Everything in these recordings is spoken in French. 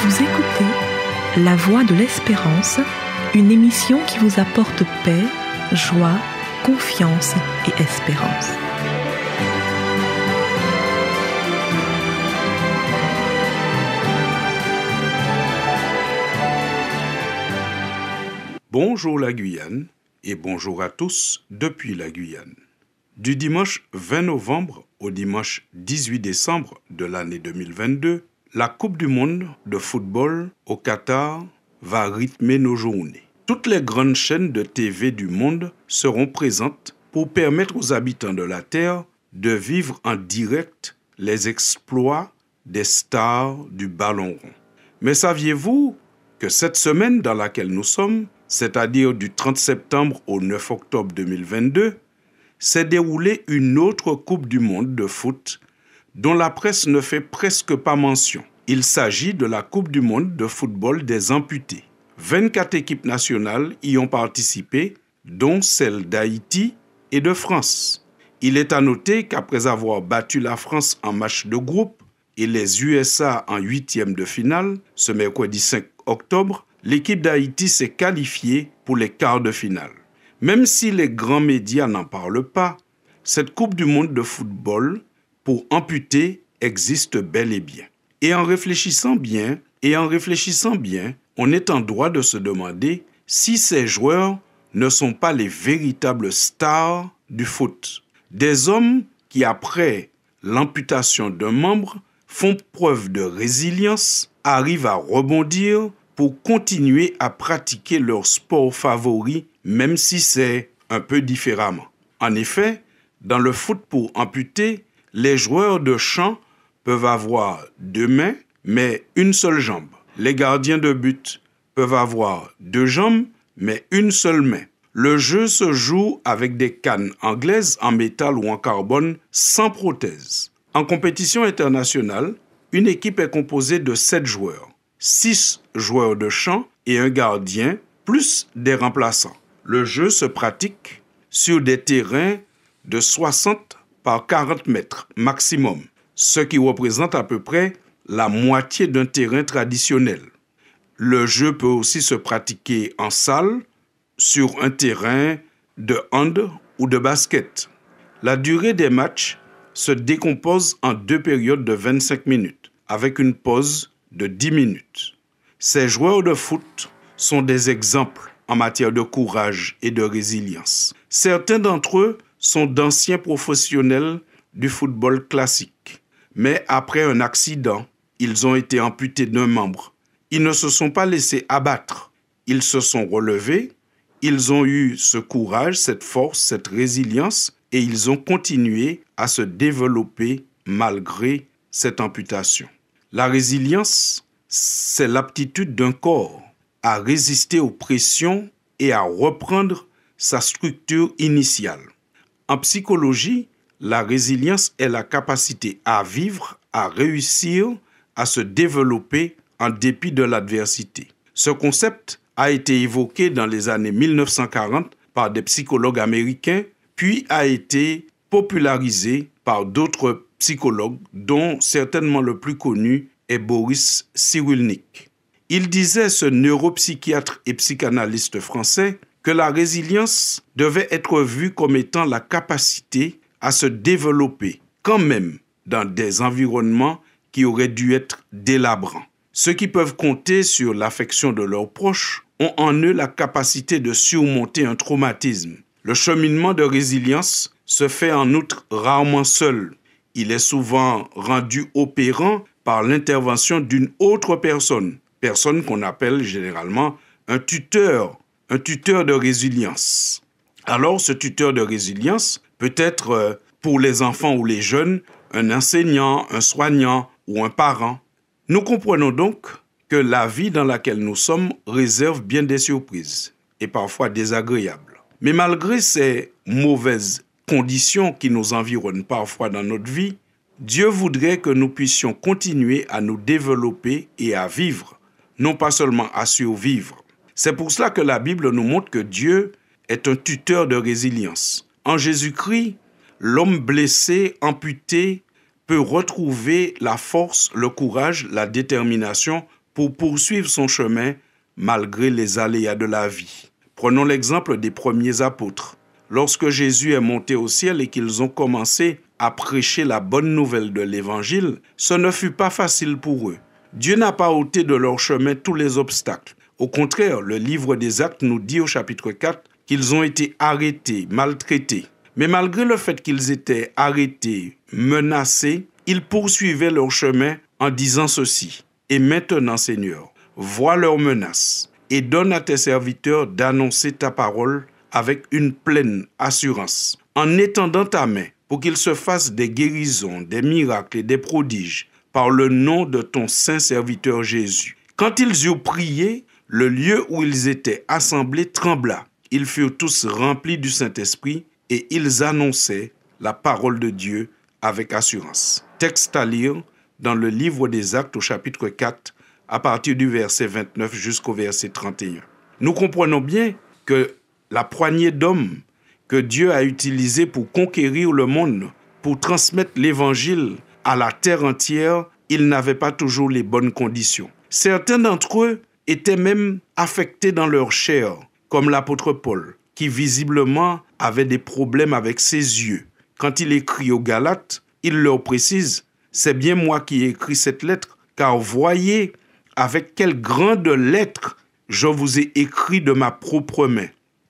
Vous écoutez La Voix de l'Espérance, une émission qui vous apporte paix, joie, confiance et espérance. Bonjour la Guyane et bonjour à tous depuis la Guyane. Du dimanche 20 novembre au dimanche 18 décembre de l'année 2022, la Coupe du monde de football au Qatar va rythmer nos journées. Toutes les grandes chaînes de TV du monde seront présentes pour permettre aux habitants de la Terre de vivre en direct les exploits des stars du ballon rond. Mais saviez-vous que cette semaine dans laquelle nous sommes, c'est-à-dire du 30 septembre au 9 octobre 2022, s'est déroulée une autre Coupe du monde de foot dont la presse ne fait presque pas mention. Il s'agit de la Coupe du monde de football des amputés. 24 équipes nationales y ont participé, dont celle d'Haïti et de France. Il est à noter qu'après avoir battu la France en match de groupe et les USA en huitième de finale, ce mercredi 5 octobre, l'équipe d'Haïti s'est qualifiée pour les quarts de finale. Même si les grands médias n'en parlent pas, cette Coupe du monde de football pour amputés existe bel et bien. Et en réfléchissant bien, on est en droit de se demander si ces joueurs ne sont pas les véritables stars du foot. Des hommes qui, après l'amputation d'un membre, font preuve de résilience, arrivent à rebondir pour continuer à pratiquer leur sport favori, même si c'est un peu différemment. En effet, dans le foot pour amputés, les joueurs de champ peuvent avoir deux mains, mais une seule jambe. Les gardiens de but peuvent avoir deux jambes, mais une seule main. Le jeu se joue avec des cannes anglaises en métal ou en carbone sans prothèse. En compétition internationale, une équipe est composée de 7 joueurs. 6 joueurs de champ et un gardien, plus des remplaçants. Le jeu se pratique sur des terrains de 60 par 40 mètres maximum, ce qui représente à peu près la moitié d'un terrain traditionnel. Le jeu peut aussi se pratiquer en salle, sur un terrain de hand ou de basket. La durée des matchs se décompose en 2 périodes de 25 minutes, avec une pause de 10 minutes. Ces joueurs de foot sont des exemples en matière de courage et de résilience. Certains d'entre eux sont d'anciens professionnels du football classique. Mais après un accident, ils ont été amputés d'un membre. Ils ne se sont pas laissés abattre. Ils se sont relevés. Ils ont eu ce courage, cette force, cette résilience et ils ont continué à se développer malgré cette amputation. La résilience, c'est l'aptitude d'un corps à résister aux pressions et à reprendre sa structure initiale. En psychologie, la résilience est la capacité à vivre, à réussir, à se développer en dépit de l'adversité. Ce concept a été évoqué dans les années 1940 par des psychologues américains, puis a été popularisé par d'autres psychologues, dont certainement le plus connu est Boris Cyrulnik. Il disait, ce neuropsychiatre et psychanalyste français, que la résilience devait être vue comme étant la capacité à se développer, quand même dans des environnements qui auraient dû être délabrants. Ceux qui peuvent compter sur l'affection de leurs proches ont en eux la capacité de surmonter un traumatisme. Le cheminement de résilience se fait en outre rarement seul. Il est souvent rendu opérant par l'intervention d'une autre personne qu'on appelle généralement un tuteur de résilience. Alors, ce tuteur de résilience peut être, pour les enfants ou les jeunes, un enseignant, un soignant ou un parent. Nous comprenons donc que la vie dans laquelle nous sommes réserve bien des surprises et parfois désagréables. Mais malgré ces mauvaises conditions qui nous environnent parfois dans notre vie, Dieu voudrait que nous puissions continuer à nous développer et à vivre, non pas seulement à survivre. C'est pour cela que la Bible nous montre que Dieu est un tuteur de résilience. En Jésus-Christ, l'homme blessé, amputé, peut retrouver la force, le courage, la détermination pour poursuivre son chemin malgré les aléas de la vie. Prenons l'exemple des premiers apôtres. Lorsque Jésus est monté au ciel et qu'ils ont commencé à prêcher la bonne nouvelle de l'Évangile, ce ne fut pas facile pour eux. Dieu n'a pas ôté de leur chemin tous les obstacles. Au contraire, le livre des Actes nous dit au chapitre 4 qu'ils ont été arrêtés, maltraités. Mais malgré le fait qu'ils étaient arrêtés, menacés, ils poursuivaient leur chemin en disant ceci. « Et maintenant, Seigneur, vois leurs menaces et donne à tes serviteurs d'annoncer ta parole avec une pleine assurance, en étendant ta main pour qu'il se fasse des guérisons, des miracles et des prodiges par le nom de ton saint serviteur Jésus. » Quand ils eurent prié, le lieu où ils étaient assemblés trembla. Ils furent tous remplis du Saint-Esprit et ils annonçaient la parole de Dieu avec assurance. Texte à lire dans le livre des Actes au chapitre 4, à partir du verset 29 jusqu'au verset 31. Nous comprenons bien que la poignée d'hommes que Dieu a utilisée pour conquérir le monde, pour transmettre l'Évangile à la terre entière, ils n'avaient pas toujours les bonnes conditions. Certains d'entre eux étaient même affectés dans leur chair, comme l'apôtre Paul, qui visiblement avait des problèmes avec ses yeux. Quand il écrit aux Galates, il leur précise « C'est bien moi qui ai écrit cette lettre, car voyez avec quelle grande lettre je vous ai écrit de ma propre main. »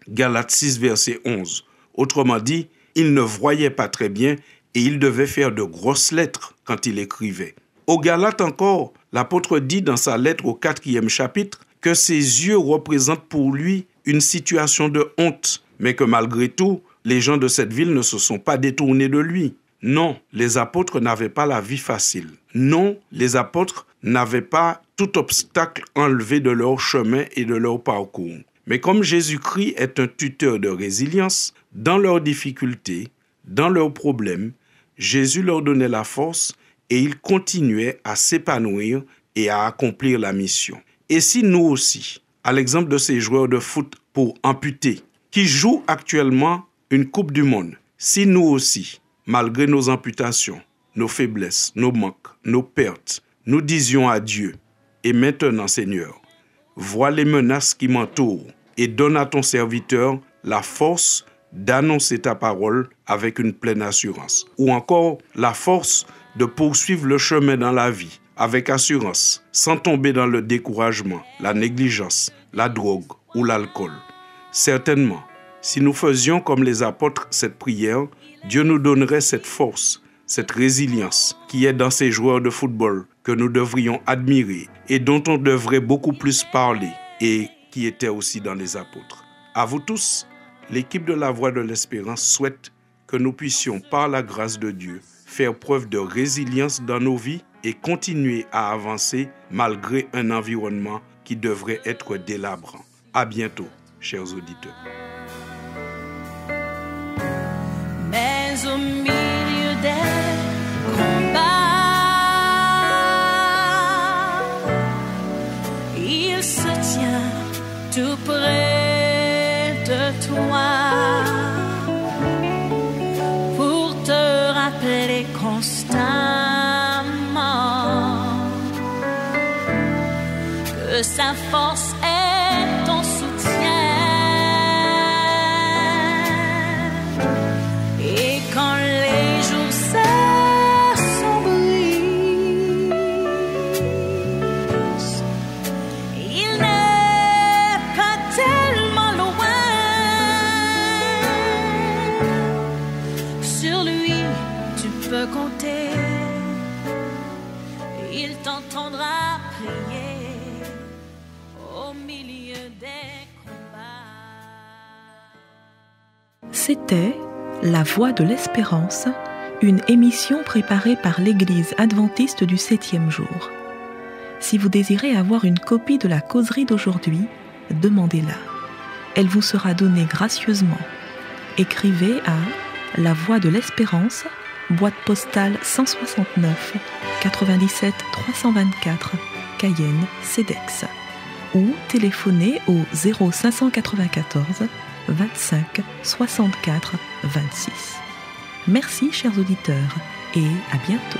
Galates 6, verset 11. Autrement dit, il ne voyait pas très bien et il devait faire de grosses lettres quand il écrivait. Aux Galates encore, l'apôtre dit dans sa lettre au 4e chapitre que ses yeux représentent pour lui une situation de honte, mais que malgré tout, les gens de cette ville ne se sont pas détournés de lui. Non, les apôtres n'avaient pas la vie facile. Non, les apôtres n'avaient pas tout obstacle enlevé de leur chemin et de leur parcours. Mais comme Jésus-Christ est un tuteur de résilience, dans leurs difficultés, dans leurs problèmes, Jésus leur donnait la force et ils continuaient à s'épanouir et à accomplir la mission. Et si nous aussi, à l'exemple de ces joueurs de foot pour amputés, qui jouent actuellement une Coupe du Monde, si nous aussi, malgré nos amputations, nos faiblesses, nos manques, nos pertes, nous disions à Dieu, « Et maintenant, Seigneur, vois les menaces qui m'entourent et donne à ton serviteur la force d'annoncer ta parole avec une pleine assurance. » Ou encore, la force de poursuivre le chemin dans la vie avec assurance, sans tomber dans le découragement, la négligence, la drogue ou l'alcool. Certainement, si nous faisions comme les apôtres cette prière, Dieu nous donnerait cette force, cette résilience qui est dans ces joueurs de football que nous devrions admirer et dont on devrait beaucoup plus parler et qui était aussi dans les apôtres. À vous tous, l'équipe de la Voix de l'Espérance souhaite que nous puissions, par la grâce de Dieu, faire preuve de résilience dans nos vies et continuer à avancer malgré un environnement qui devrait être délabrant. À bientôt, chers auditeurs. Mais au milieu des combats, il se tient tout près de toi pour te rappeler constamment que sa force est ton soutien. Et quand les jours s'assombrissent, il n'est pas tellement loin. Sur lui, tu peux compter. Il t'entendra prier au milieu des combats. C'était La Voix de l'Espérance, une émission préparée par l'Église adventiste du 7e jour. Si vous désirez avoir une copie de la causerie d'aujourd'hui, demandez-la. Elle vous sera donnée gracieusement. Écrivez à La Voix de l'Espérance, boîte postale 169 97 324, Cayenne, CEDEX, ou téléphonez au 0594 25 64 26. Merci chers auditeurs et à bientôt.